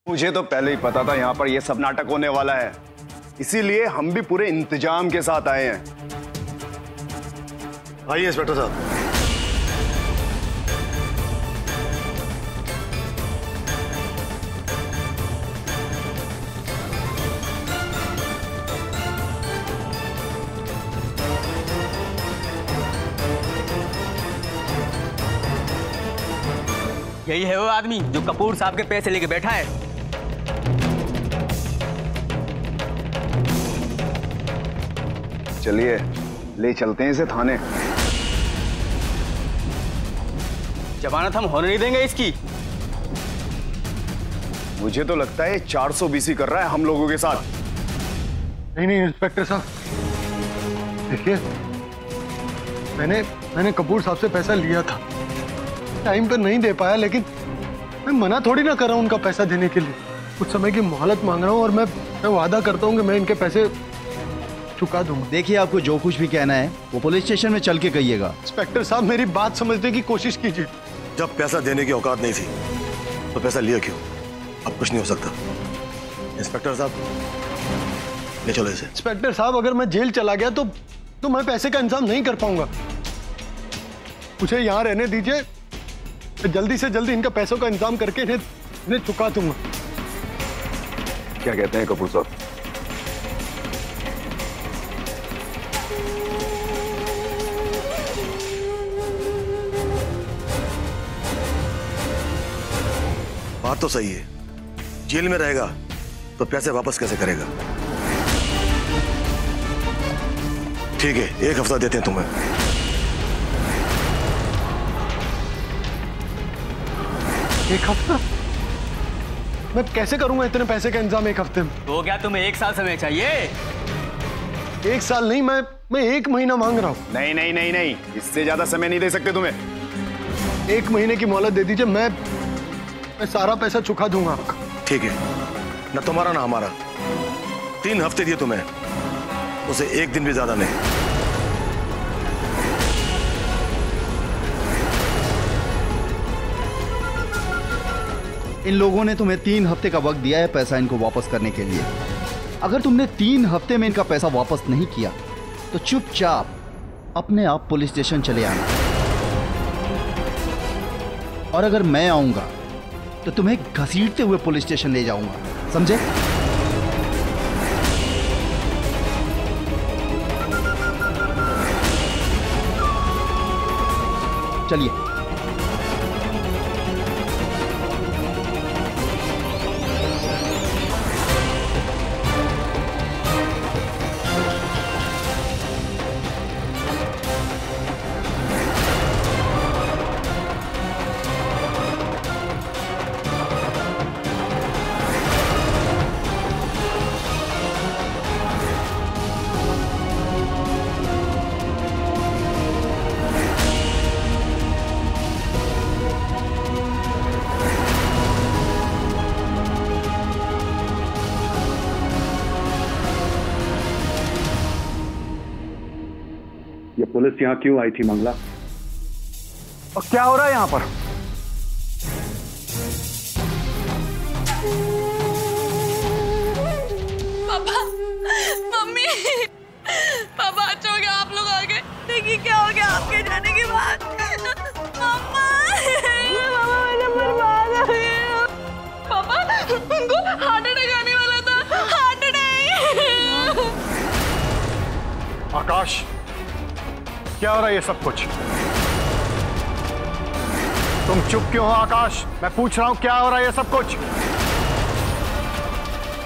मुझे तो पहले ही पता था यहाँ पर ये सब नाटक होने वाला है, इसीलिए हम भी पूरे इंतजाम के साथ आए हैं। आइए इंस्पेक्टर साहब। यही है वो आदमी जो कपूर साहब के पैसे लेके बैठा है। चलिए ले चलते हैं इसे थाने। जमानत हम होने नहीं देंगे इसकी। मुझे तो लगता है 420 कर रहा है हम लोगों के साथ। नहीं नहीं इंस्पेक्टर साहब, देखिए मैंने कपूर साहब से पैसा लिया था, टाइम पर नहीं दे पाया, लेकिन मैं मना थोड़ी ना कर रहा हूँ उनका पैसा देने के लिए। कुछ समय की मोहलत मांग रहा हूँ और मैं वादा करता हूँ कि मैं इनके पैसे चुका दूंगा। देखिए, आपको जो कुछ भी कहना है वो पुलिस स्टेशन में चल के कहिएगा। इंस्पेक्टर साहब, मेरी बात समझने की कोशिश कीजिए। जब पैसा देने की औकात नहीं थी तो पैसा लिया क्यों? अब कुछ नहीं हो सकता। इंस्पेक्टर साहब, ले चलो इसे। इंस्पेक्टर साहब, अगर मैं जेल चला गया तो मैं पैसे का इंतजाम नहीं कर पाऊंगा। मुझे यहाँ रहने दीजिए, जल्दी से जल्दी इनका पैसों का इंतजाम करके इन्हें चुका दूंगा। क्या कहते हैं कपूर साहब? बात तो सही है, जेल में रहेगा तो पैसे वापस कैसे करेगा? ठीक है, 1 हफ्ता देते हैं तुम्हें। एक हफ्ता? मैं कैसे करूंगा इतने पैसे का इंतजाम 1 हफ्ते में? तो क्या तुम्हें 1 साल समय चाहिए? 1 साल नहीं, मैं 1 महीना मांग रहा हूं। नहीं नहीं नहीं नहीं, इससे ज्यादा समय नहीं दे सकते तुम्हें। 1 महीने की मोहलत दे दीजिए, मैं सारा पैसा चुका दूंगा आपका। ठीक है, ना तुम्हारा ना हमारा। 3 हफ्ते दिए तुम्हें, उसे 1 दिन भी ज्यादा नहीं। इन लोगों ने तुम्हें 3 हफ्ते का वक्त दिया है पैसा इनको वापस करने के लिए। अगर तुमने 3 हफ्ते में इनका पैसा वापस नहीं किया तो चुपचाप अपने आप पुलिस स्टेशन चले आना, और अगर मैं आऊंगा तो तुम्हें घसीटते हुए पुलिस स्टेशन ले जाऊंगा, समझे? चलिए। ये पुलिस यहाँ क्यों आई थी मंगला? और क्या हो रहा है यहाँ पर? पापा, मम्मी, पापा अच्छा हो गया आप लोग आ गए। देखिए क्या हो गया आपके जाने के बाद। पापा, मैं बर्बाद हो गई। पापा, उनको हार्ट अटैक आने वाला था। Heart attack. आकाश, क्या हो रहा है ये सब कुछ? तुम चुप क्यों हो आकाश? मैं पूछ रहा हूं क्या हो रहा है ये सब कुछ?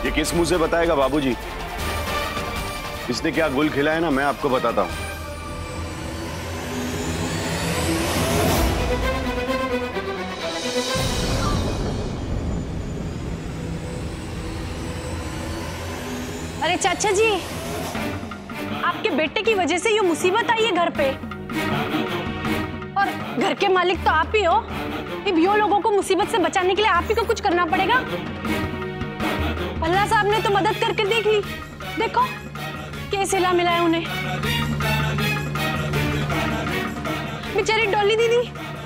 ये किस मुंह से बताएगा बाबूजी? इसने क्या गुल खिला है ना, मैं आपको बताता हूं। अरे चाचा जी, आपके बेटे की वजह से ये मुसीबत आई है घर पे, और घर के मालिक तो आप ही हो। अब यो लोगों को मुसीबत से बचाने के लिए आप ही को कुछ करना पड़ेगा। भल्ला साहब ने तो मदद करके देख ली, देखो कैसे ला मिला है उन्हें। बेचारी डॉली दीदी,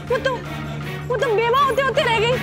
वो तो बेवा होते होते रह गई।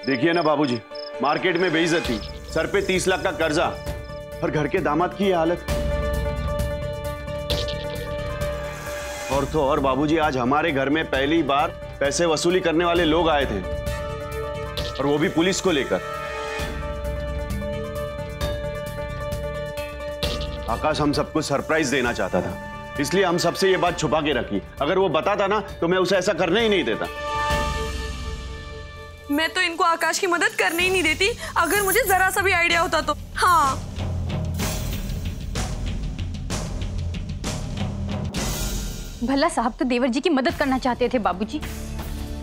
देखिए ना बाबूजी, मार्केट में बेइज्जती, सर पे 30 लाख का कर्जा और घर के दामाद की ये हालत। और तो और बाबूजी, आज हमारे घर में पहली बार पैसे वसूली करने वाले लोग आए थे, और वो भी पुलिस को लेकर। आकाश हम सबको सरप्राइज देना चाहता था, इसलिए हम सबसे ये बात छुपा के रखी। अगर वो बताता ना तो मैं उसे ऐसा करने ही नहीं देता। मैं तो इनको आकाश की मदद करने ही नहीं देती अगर मुझे जरा सा भी आइडिया होता तो। हाँ, भला साहब तो देवर जी की मदद करना चाहते थे बाबूजी,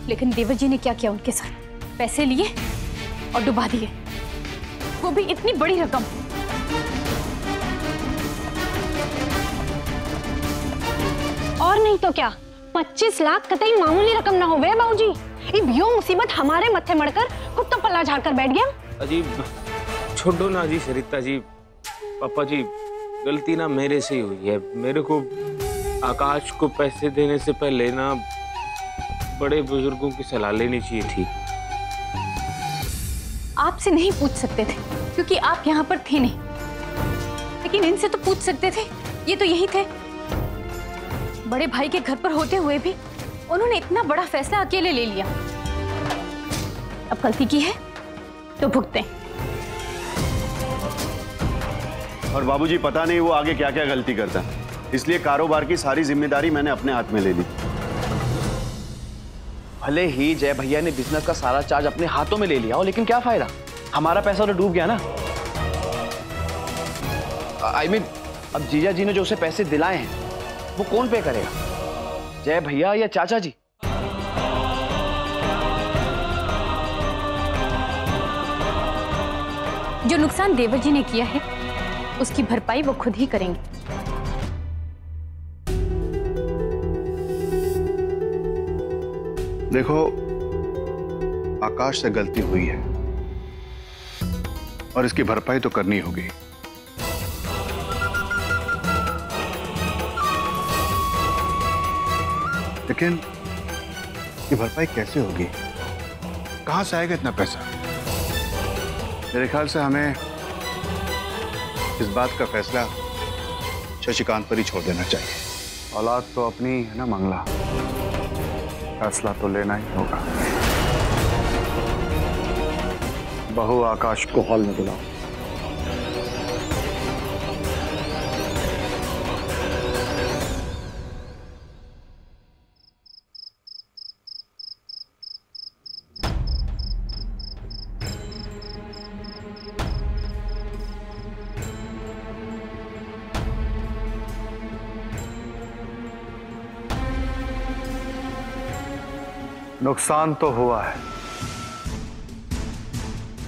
लेकिन देवर जी ने क्या किया उनके साथ? पैसे लिए और डुबा दिए, वो भी इतनी बड़ी रकम। और नहीं तो क्या, 25 लाख कतई मामूली रकम ना हो वे बाबूजी। यो मुसीबत हमारे मत्थे मड़कर खुद तो पल्ला झाड़ कर बैठ गया। अजीब छोड़ो ना जी सरिता जी। पापा जी, गलती ना मेरे से ही हुई है। मेरे को आकाश को पैसे देने से पहले ना बड़े बुजुर्गों की सलाह लेनी चाहिए थी। आपसे नहीं पूछ सकते थे क्योंकि आप यहाँ पर थे नहीं, लेकिन इनसे तो पूछ सकते थे, ये तो यही थे। बड़े भाई के घर पर होते हुए भी उन्होंने इतना बड़ा फैसला अकेले ले लिया। अब गलती की है तो भुगतें। और बाबूजी, पता नहीं वो आगे क्या क्या गलती करता, इसलिए कारोबार की सारी जिम्मेदारी मैंने अपने हाथ में ले ली। भले ही जय भैया ने बिजनेस का सारा चार्ज अपने हाथों में ले लिया हो, लेकिन क्या फायदा, हमारा पैसा तो डूब गया ना। I mean, अब जीजा जी ने जो उसे पैसे दिलाए हैं वो कौन पे करेगा, जय भैया या चाचा जी? जो नुकसान देवर जी ने किया है उसकी भरपाई वो खुद ही करेंगे। देखो, आकाश से गलती हुई है और इसकी भरपाई तो करनी होगी। लेकिन ये भरपाई कैसे होगी? कहां से आएगा इतना पैसा? मेरे ख्याल से हमें इस बात का फैसला शशिकांत पर ही छोड़ देना चाहिए। औलाद तो अपनी है ना मंगला, फैसला तो लेना ही होगा। बहू, आकाश को हॉल में बुलाओ। नुकसान तो हुआ है,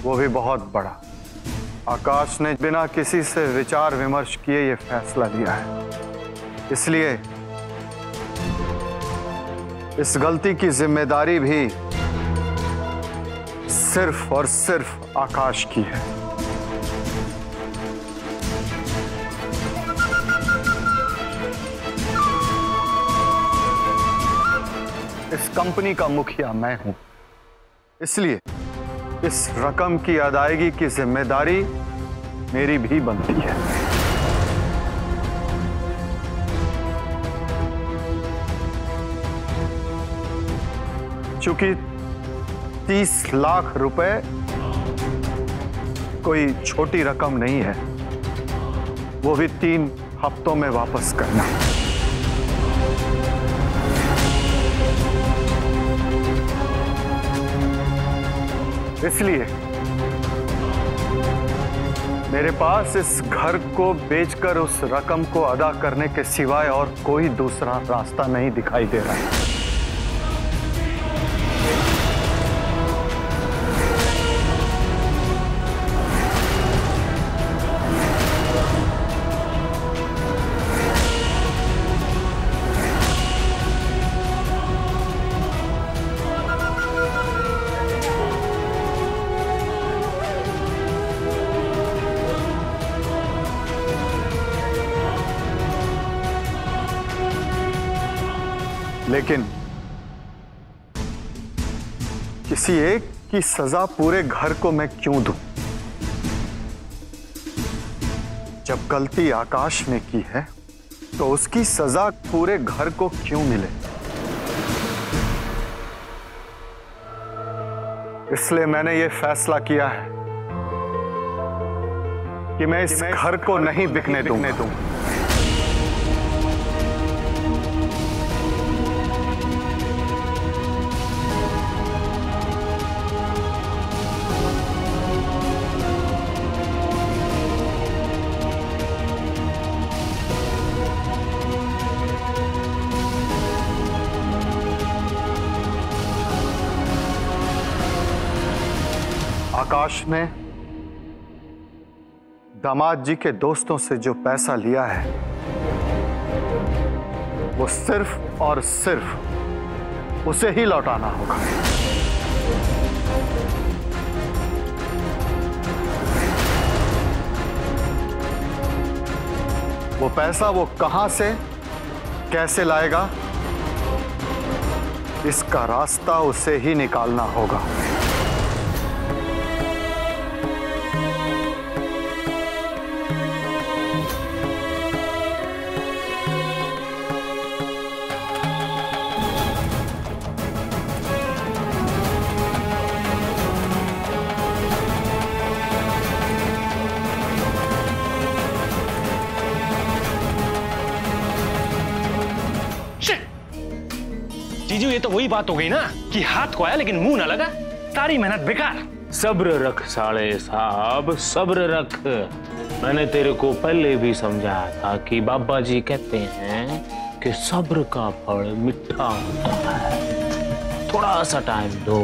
वो भी बहुत बड़ा। आकाश ने बिना किसी से विचार विमर्श किए ये फैसला लिया है, इसलिए इस गलती की जिम्मेदारी भी सिर्फ और सिर्फ आकाश की है। इस कंपनी का मुखिया मैं हूं, इसलिए इस रकम की अदायगी की जिम्मेदारी मेरी भी बनती है। चूंकि 30 लाख रुपए कोई छोटी रकम नहीं है, वो भी 3 हफ्तों में वापस करना। इसलिए मेरे पास इस घर को बेचकर उस रकम को अदा करने के सिवाय और कोई दूसरा रास्ता नहीं दिखाई दे रहा है। लेकिन किसी एक उसकी सजा पूरे घर को मैं क्यों दूं? जब गलती आकाश ने की है तो उसकी सजा पूरे घर को क्यों मिले? इसलिए मैंने ये फैसला किया है कि मैं इस घर को नहीं बिकने दूंगा। आकाश ने दामाद जी के दोस्तों से जो पैसा लिया है वो सिर्फ और सिर्फ उसे ही लौटाना होगा। वो पैसा वो कहां से कैसे लाएगा, इसका रास्ता उसे ही निकालना होगा। जीजू, ये तो वही बात हो गई ना कि हाथ को आया लेकिन मुंह ना लगा, सारी मेहनत बेकार। सब्र रख साले साहब, सब्र रख। मैंने तेरे को पहले भी समझाया था कि बाबा जी कहते हैं कि सब्र का फल मीठा होता है। थोड़ा सा टाइम दो,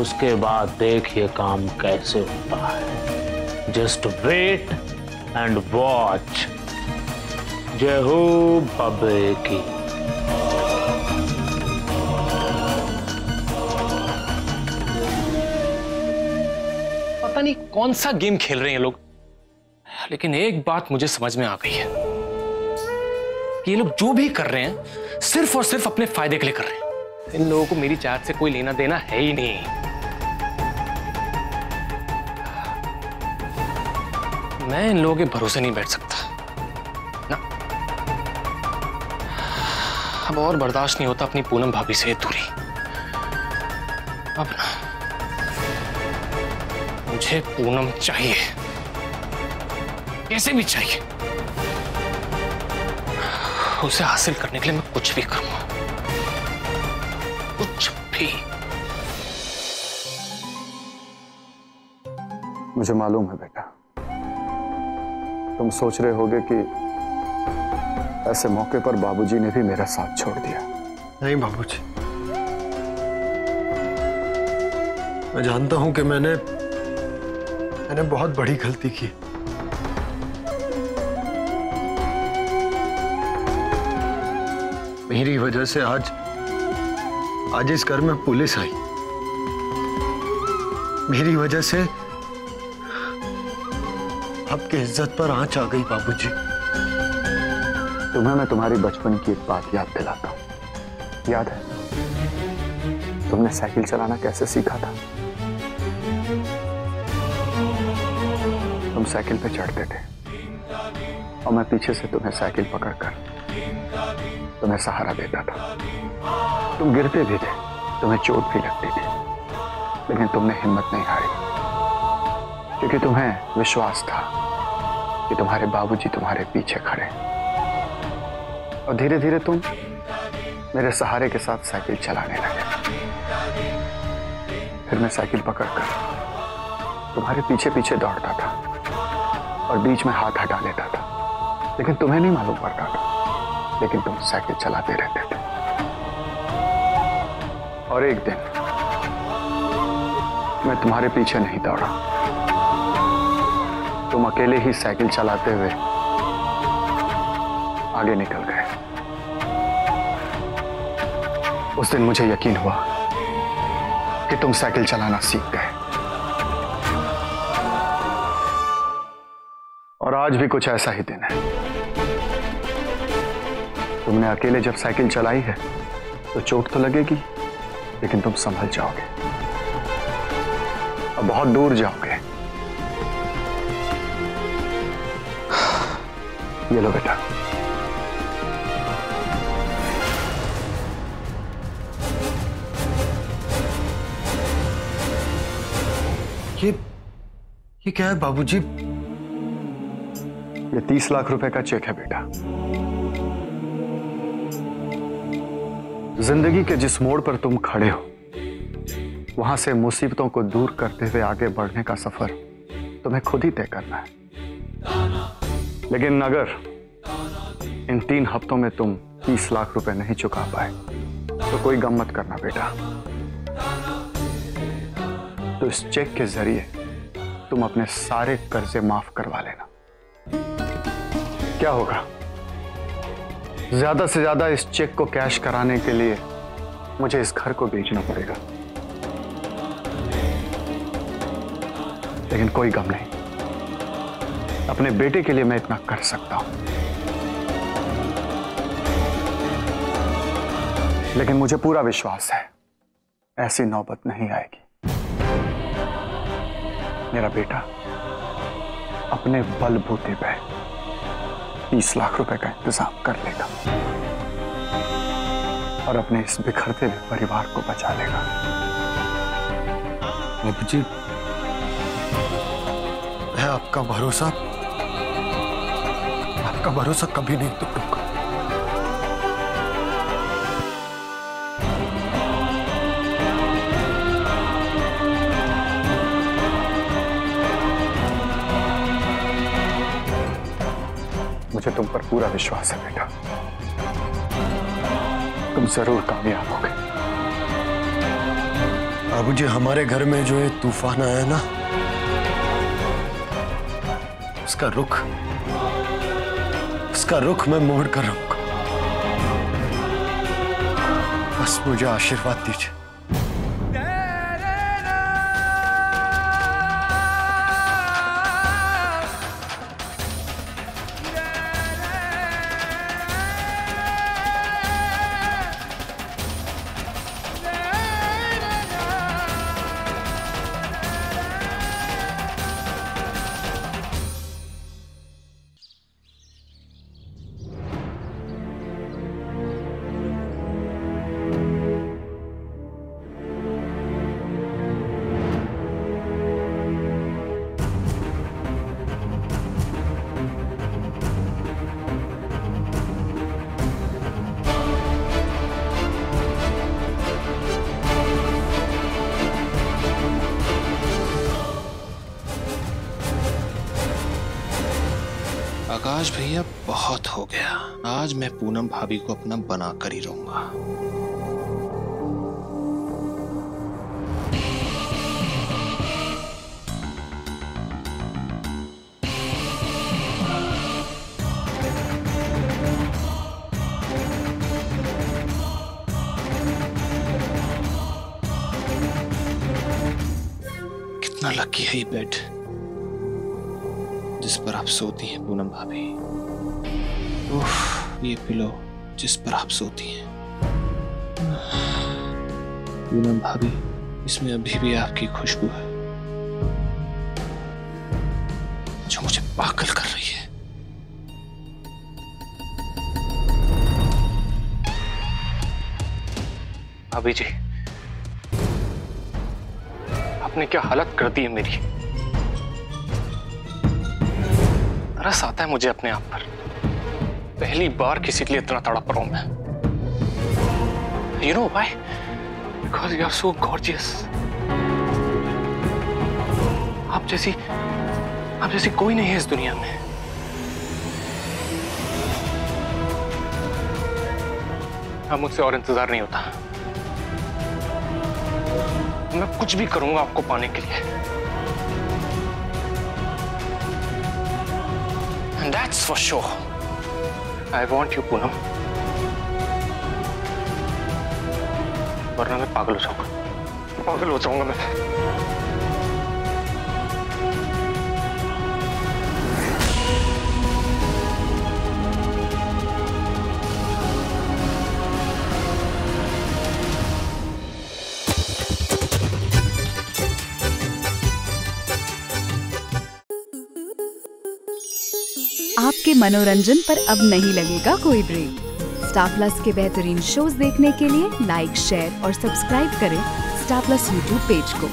उसके बाद देखिए काम कैसे होता है। Just wait and watch. जय हो बाबे की। पता नहीं कौन सा गेम खेल रहे हैं लोग, लेकिन एक बात मुझे समझ में आ गई है कि ये लोग जो भी कर रहे हैं सिर्फ और सिर्फ अपने फायदे के लिए कर रहे हैं। इन लोगों को मेरी चाट से कोई लेना देना है ही नहीं। मैं इन लोगों के भरोसे नहीं बैठ सकता ना। अब और बर्दाश्त नहीं होता अपनी पूनम भाभी से दूरी। अब ना मुझे पूनम चाहिए, कैसे भी चाहिए। उसे हासिल करने के लिए मैं कुछ भी करूंगा, कुछ भी। मुझे मालूम है बेटा, तुम सोच रहे होगे कि ऐसे मौके पर बाबूजी ने भी मेरा साथ छोड़ दिया। नहीं बाबूजी, मैं जानता हूं कि मैंने बहुत बड़ी गलती की। मेरी वजह से आज इस घर में पुलिस आई। मेरी वजह से आपकी इज्जत पर आंच आ गई बाबूजी। तुम्हें मैं तुम्हारी बचपन की एक बात याद दिलाता हूं। याद है तुमने साइकिल चलाना कैसे सीखा था? तुम साइकिल पे चढ़ते थे और मैं पीछे से तुम्हें साइकिल पकड़कर तुम्हें सहारा देता था। तुम गिरते भी थे, तुम्हें चोट भी लगती थी, लेकिन तुमने हिम्मत नहीं हारी, क्योंकि तुम्हें विश्वास था कि तुम्हारे बाबूजी तुम्हारे पीछे खड़े। और धीरे धीरे तुम मेरे सहारे के साथ साइकिल चलाने लगे। फिर मैं साइकिल पकड़कर तुम्हारे पीछे पीछे दौड़ता था और बीच में हाथ हटा लेता था, लेकिन तुम्हें नहीं मालूम पड़ता था, लेकिन तुम साइकिल चलाते रहते थे। और एक दिन मैं तुम्हारे पीछे नहीं दौड़ा, तुम अकेले ही साइकिल चलाते हुए आगे निकल गए। उस दिन मुझे यकीन हुआ कि तुम साइकिल चलाना सीख गए। और आज भी कुछ ऐसा ही दिन है। तुमने अकेले जब साइकिल चलाई है तो चोट तो लगेगी, लेकिन तुम संभल जाओगे। और बहुत दूर जाओगे। ये लो बेटा। ये क्या है बाबूजी? ये 30 लाख रुपए का चेक है बेटा। जिंदगी के जिस मोड़ पर तुम खड़े हो, वहां से मुसीबतों को दूर करते हुए आगे बढ़ने का सफर तुम्हें खुद ही तय करना है। लेकिन अगर इन 3 हफ्तों में तुम 30 लाख रुपए नहीं चुका पाए तो कोई गम मत करना बेटा। तो इस चेक के जरिए तुम अपने सारे कर्जे माफ करवा लेना। क्या होगा, ज्यादा से ज्यादा इस चेक को कैश कराने के लिए मुझे इस घर को बेचना पड़ेगा, लेकिन कोई गम नहीं। अपने बेटे के लिए मैं इतना कर सकता हूं, लेकिन मुझे पूरा विश्वास है ऐसी नौबत नहीं आएगी। मेरा बेटा अपने बलबूते पे 30 लाख रुपए का इंतजाम कर लेगा और अपने इस बिखरते हुए परिवार को बचा लेगा। बाबूजी, है आपका भरोसा कभी नहीं टूटेगा। मुझे तुम पर पूरा विश्वास है बेटा, तुम जरूर कामयाब होगे। बाबूजी, हमारे घर में जो ये तूफान आया ना, उसका रुख मैं मोड़ कर रहूंगा। बस मुझे आशीर्वाद दीजिए। आकाश भैया, बहुत हो गया। आज मैं पूनम भाभी को अपना बना कर ही रहूंगा। कितना लकी है ये बेड जिस पर आप सोती हैं पूनम भाभी। उफ, ये पिलो जिस पर आप सोती हैं पूनम भाभी, इसमें अभी भी आपकी खुशबू है जो मुझे पागल कर रही है। भाभी जी, आपने क्या हालत कर दी है मेरी। तरस आता है मुझे अपने आप पर। पहली बार किसी के लिए इतना तड़प रहा हूं मैं। You know why? Because you are so gorgeous. आप जैसी कोई नहीं है इस दुनिया में। अब मुझसे और इंतजार नहीं होता। मैं कुछ भी करूंगा आपको पाने के लिए। And that's for sure. I want you, Poonam. वरना मैं पागल हो जाऊंगा मैं। आपके मनोरंजन पर अब नहीं लगेगा कोई ब्रेक। स्टार प्लस के बेहतरीन शोज देखने के लिए लाइक, शेयर और सब्सक्राइब करें स्टार प्लस यूट्यूब पेज को।